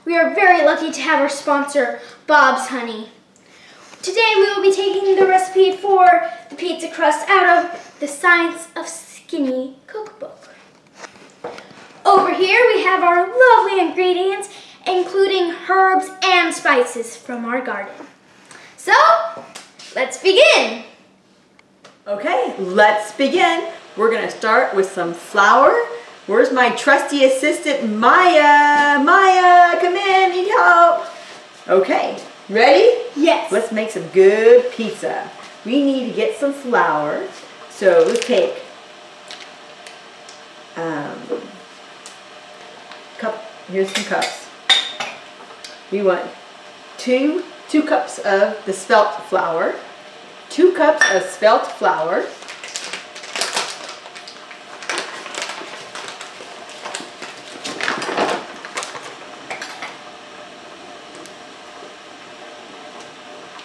We are very lucky to have our sponsor, Bob's Honey. Today we will be taking the recipe for the pizza crust out of the Science of Skinny cookbook. Over here we have our lovely ingredients, including herbs and spices from our garden. So, let's begin. Okay, let's begin. We're gonna start with some flour. Where's my trusty assistant, Maya? Maya, come in, need help. Okay, ready? Yes. Let's make some good pizza. We need to get some flour. So let's take cup. Here's some cups. We want two cups of the spelt flour. 2 cups of spelt flour.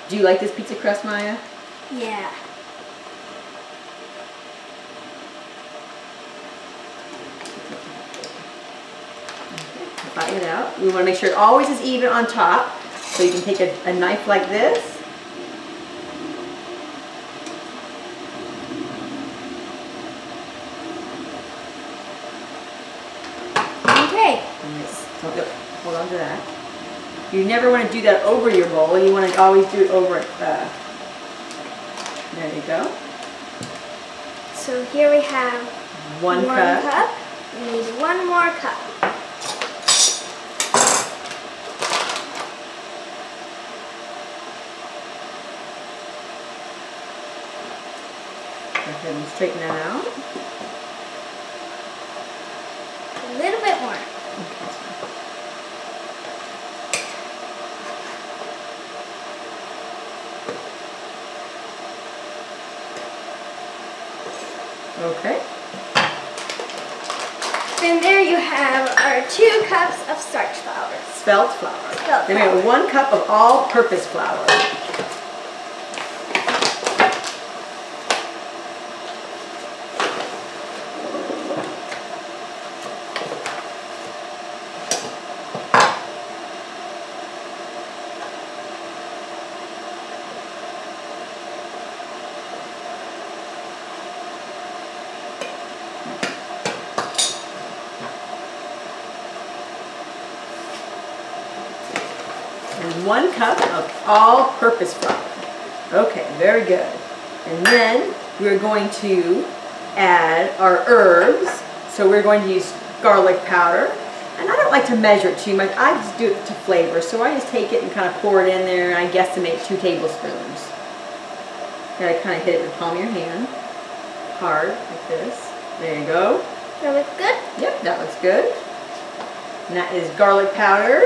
Do you like this pizza crust, Maya? Yeah. Flatten it out. We want to make sure it always is even on top. So you can take a knife like this. Okay. Nice. Hold on to that. You never want to do that over your bowl. You want to always do it over it. There you go. So here we have one cup. We need 1 more cup. Go ahead and straighten that out. A little bit more. Okay. And there you have our 2 cups of starch flour. Spelt flour. Spelt Then we have 1 cup of all-purpose flour. And 1 cup of all-purpose flour. Okay, very good. And then we're going to add our herbs. So we're going to use garlic powder. And I don't like to measure it too much. I just do it to flavor. So I just take it and kind of pour it in there, and I guesstimate 2 tablespoons. You gotta kind of hit it with the palm of your hand. Hard, like this. There you go. That looks good? Yep, that looks good. And that is garlic powder.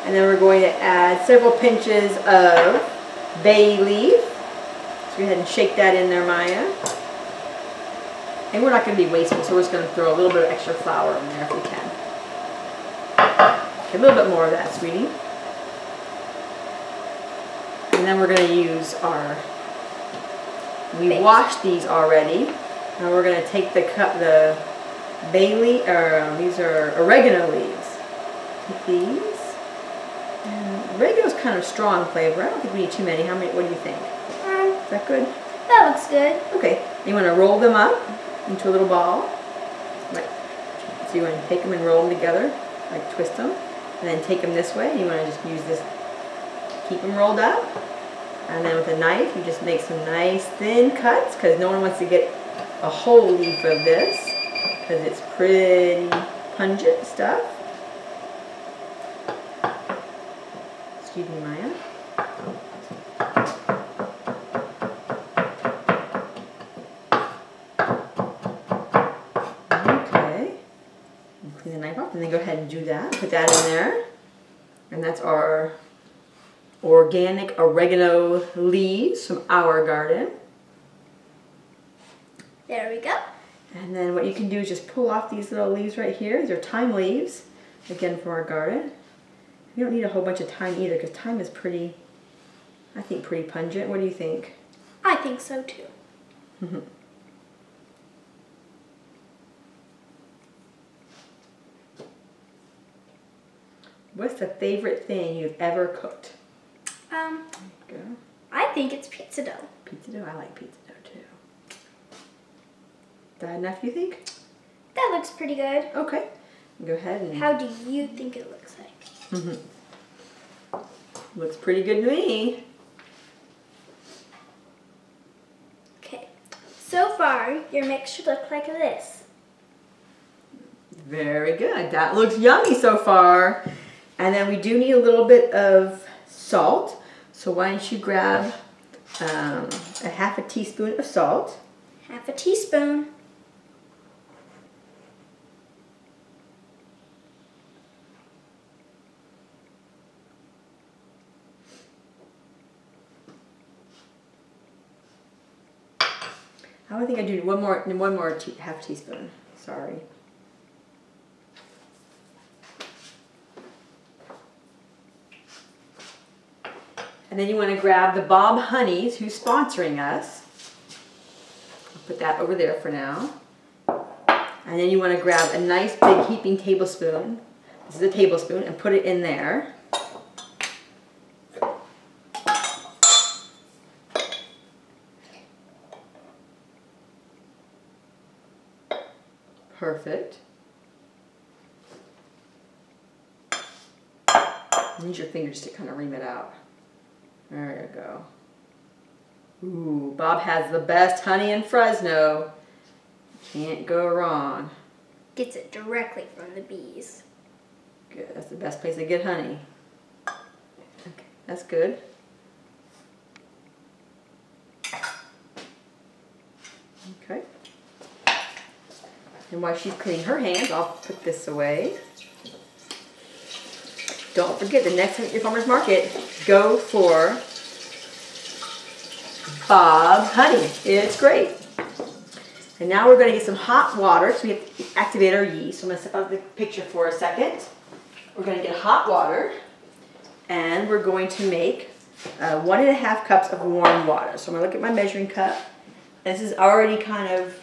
And then we're going to add several pinches of bay leaf. So go ahead and shake that in there, Maya. And we're not going to be wasteful, so we're just going to throw a little bit of extra flour in there if we can. Okay, a little bit more of that, sweetie. And then we're going to use our, we washed these already. Now we're going to take the bay leaf, these are oregano leaves. Take these. And oregano's kind of strong flavor. I don't think we need too many. How many? What do you think? Is that good? That looks good. Okay. You want to roll them up into a little ball. So you want to take them and roll them together, like twist them, and then take them this way. You want to just use this, keep them rolled up, and then with a knife you just make some nice thin cuts, because no one wants to get a whole leaf of this, because it's pretty pungent stuff. Excuse me, Maya. Okay. Clean the knife off, and then go ahead and do that. Put that in there. And that's our organic oregano leaves from our garden. There we go. And then what you can do is just pull off these little leaves right here. These are thyme leaves, again from our garden. You don't need a whole bunch of thyme either, because thyme is pretty, I think, pretty pungent. What do you think? I think so too. What's the favorite thing you've ever cooked? Go. I think it's pizza dough. Pizza dough? I like pizza dough too. Is that enough, you think? That looks pretty good. Okay. Go ahead and... How do you think it looks like? Looks pretty good to me. Okay. So far, your mix should look like this. Very good. That looks yummy so far. And then we do need a little bit of salt. So why don't you grab a half a teaspoon of salt. Half a teaspoon. I would think I do one more half teaspoon. Sorry. And then you want to grab the Bob Honeys, who's sponsoring us. I'll put that over there for now. And then you want to grab a nice big heaping tablespoon. This is a tablespoon, and put it in there. Perfect. Use your fingers to kind of ream it out. There you go. Ooh, Bob has the best honey in Fresno. Can't go wrong. Gets it directly from the bees. Good. That's the best place to get honey. Okay, that's good. Okay. And while she's cleaning her hands, I'll put this away. Don't forget, the next time at your farmer's market, go for Bob's honey. It's great. And now we're going to get some hot water, so we have to activate our yeast. So I'm going to step out of the picture for a second. We're going to get hot water, and we're going to make 1.5 cups of warm water. So I'm going to look at my measuring cup. This is already kind of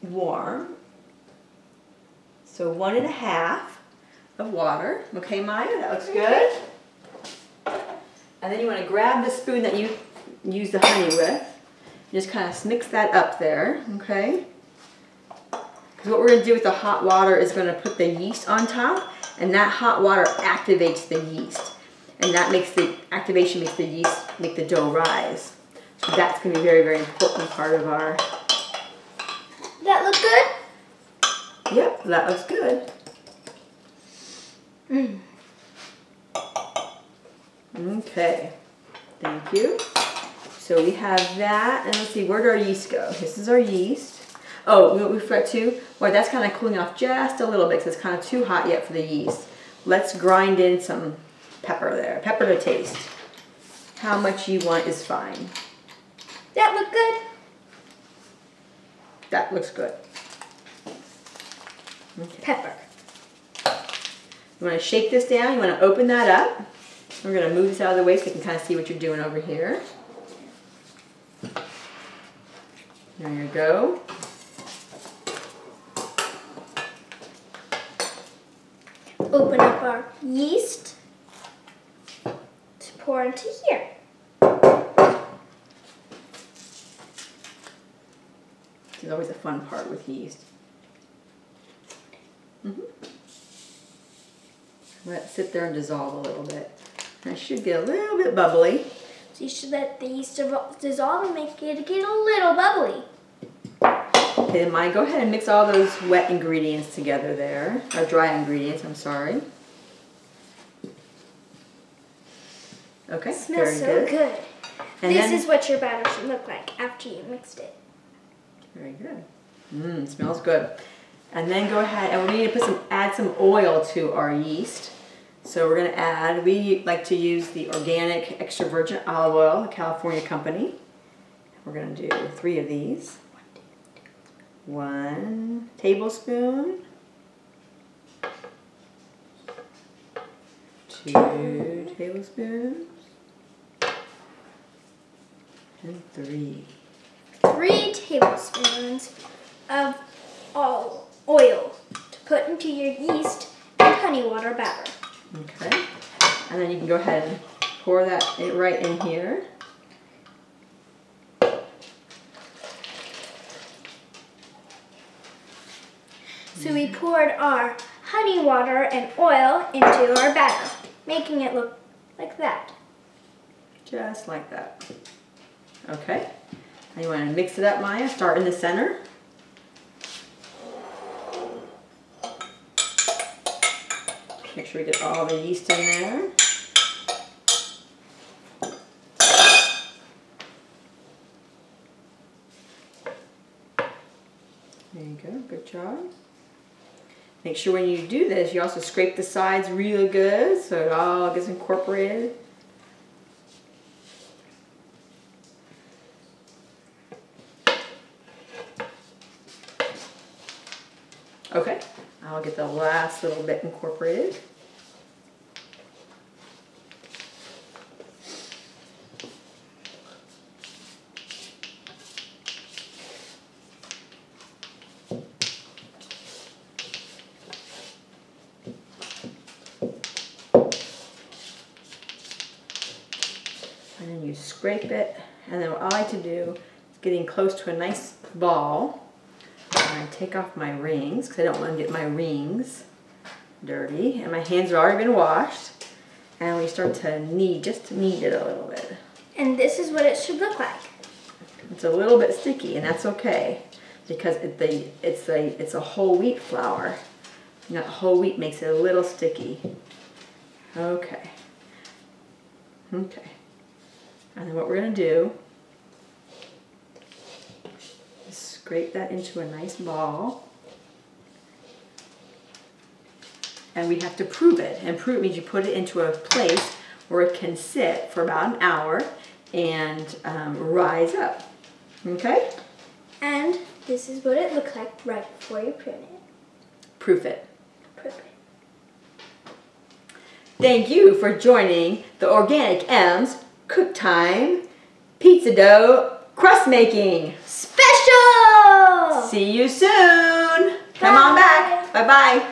warm. So 1.5 of water. Okay, Maya, that looks good. And then you want to grab the spoon that you use the honey with. Just kind of mix that up there, okay? Because what we're going to do with the hot water is going to put the yeast on top, and that hot water activates the yeast. And that makes the activation makes the yeast make the dough rise. So that's going to be a very, very important part of our... That look good? Yep, that looks good. Okay, thank you. So we have that, and let's see, where did our yeast go? This is our yeast. Oh, what we forgot too? Well, that's kind of cooling off just a little bit because it's kind of too hot yet for the yeast. Let's grind in some pepper there, pepper to taste. How much you want is fine. That look good? That looks good. Okay. Pepper. You want to shake this down, you want to open that up. We're going to move this out of the way so you can kind of see what you're doing over here. There you go. Open up our yeast to pour into here. This is always a fun part with yeast. Let it sit there and dissolve a little bit. And it should get a little bit bubbly. So you should let the yeast dissolve and make it get a little bubbly. Okay, then Maya, go ahead and mix all those wet ingredients together there. Or dry ingredients, I'm sorry. Okay, It smells very so good. And This then, is what your batter should look like after you mixed it. very good. Smells good. And then go ahead and we need to add some oil to our yeast. So we're going to add, we like to use the organic extra virgin olive oil, the California company. We're going to do 3 of these. 1 tablespoon. 2 tablespoons. And 3. 3 tablespoons of oil to put into into your yeast and honey water batter. Okay. And then you can go ahead and pour that right in here. So we poured our honey water and oil into our batter, making it look like that. Just like that. Okay. Now you want to mix it up, Maya. Start in the center. Make sure we get all the yeast in there. There you go. Good job. Make sure when you do this, you also scrape the sides really good so it all gets incorporated. Okay, I'll get the last little bit incorporated. And then you scrape it, and then what I like to do is getting close to a nice ball. I take off my rings because I don't want to get my rings dirty, and my hands have already been washed. And we start to knead, just to knead it a little bit. And this is what it should look like. It's a little bit sticky, and that's okay because it's a whole wheat flour. And that whole wheat makes it a little sticky. Okay. Okay. And then what we're going to do is scrape that into a nice ball. And we have to prove it. And prove means you put it into a place where it can sit for about an hour and rise up. Okay? And this is what it looks like right before you prune it. Proof it. Proof it. Thank you for joining the Organic M's Cook Time Pizza Dough Crust Making Special! See you soon. Come on back. Bye-bye.